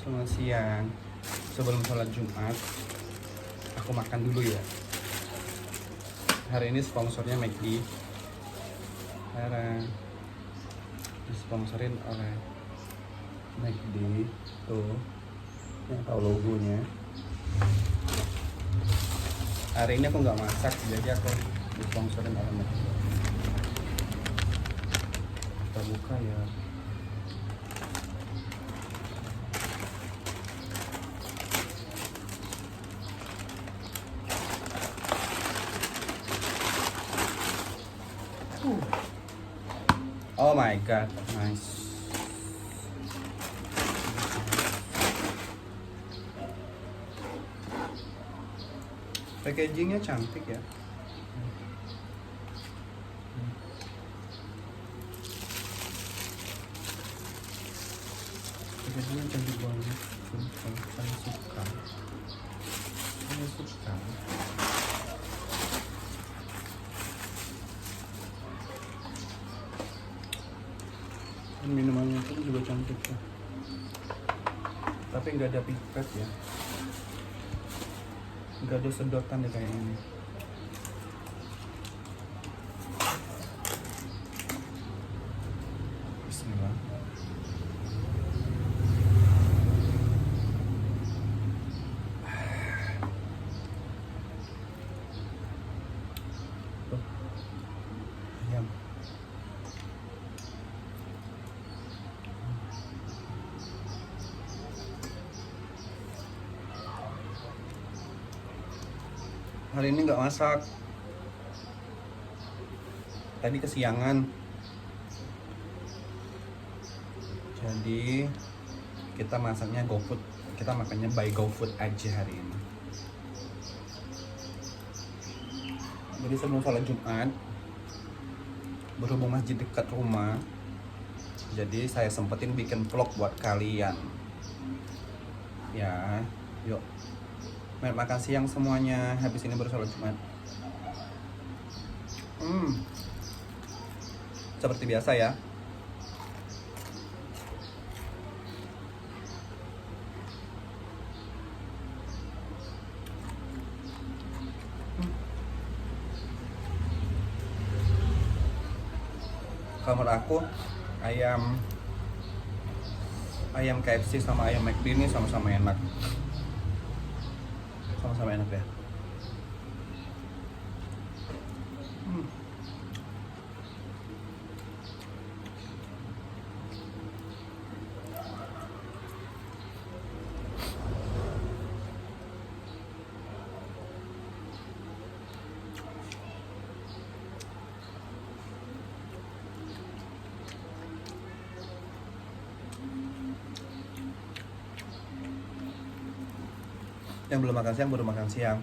selamat siang. Sebelum sholat Jumat, aku makan dulu ya. Hari ini sponsornya McD. Karena disponsorin oleh McD. Tuh, yang tahu logonya. Hari ini aku nggak masak, jadi aku disponsorin oleh McD. Kita buka ya. Oh my god, nice. Packagingnya cantik ya. Packagingnya cantik banget. Saya suka. Saya suka. Dan minumannya pun juga cantik ya. Tapi nggak ada pipet ya. Nggak ada sedotan ya kayak ini. Bismillah. Tuh. Ayam. Hari ini nggak masak. Tadi kesiangan. Jadi kita masaknya GoFood. Kita makannya by GoFood aja hari ini. Jadi sebelum sholat Jumat, berhubung masjid dekat rumah, jadi saya sempetin bikin vlog buat kalian. Ya, yuk. Mari makan siang semuanya. Habis ini baru sholat Jumat. Seperti biasa ya. Kalau menurut aku ayam KFC sama ayam McD ini sama-sama enak. Sama-sama enak ya. Yang belum makan siang baru makan siang.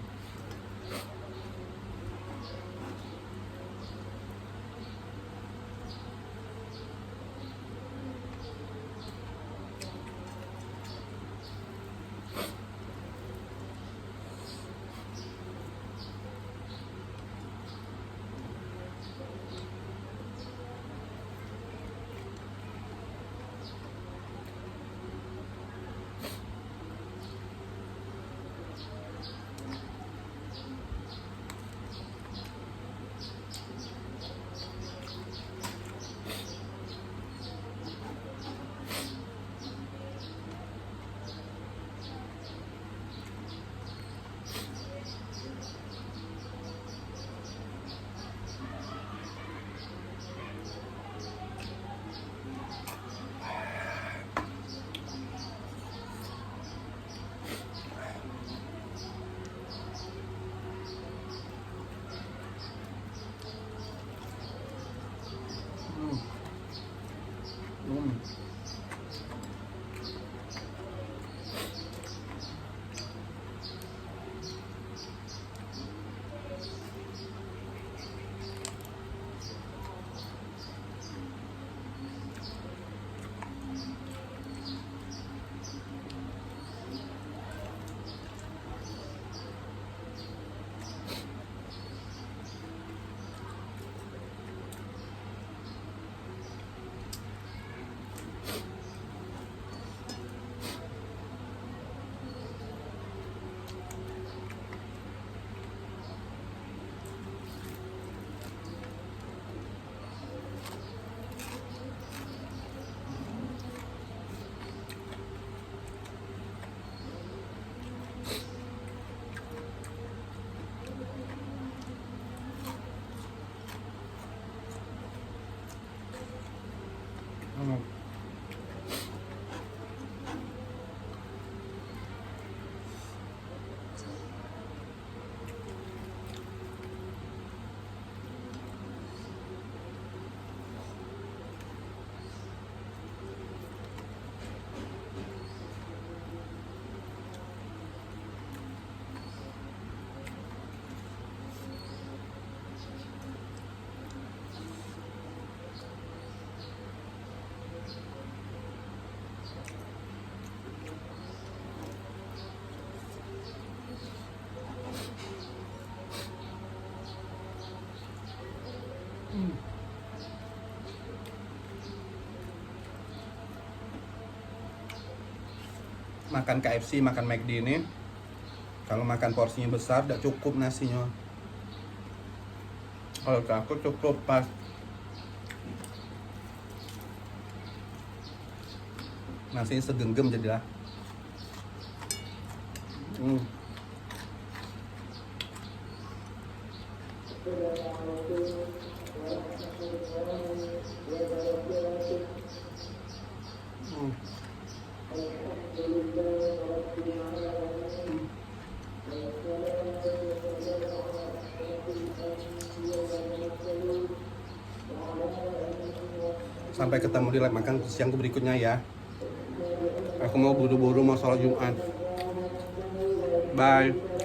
makan KFC, makan McD ini, kalau makan porsinya besar tidak cukup nasinya. Kalau ke aku cukup pas. Nasinya segenggam jadilah. Sampai ketemu di live makan siang berikutnya ya. Aku mau buru-buru mau sholat Jumat. Bye.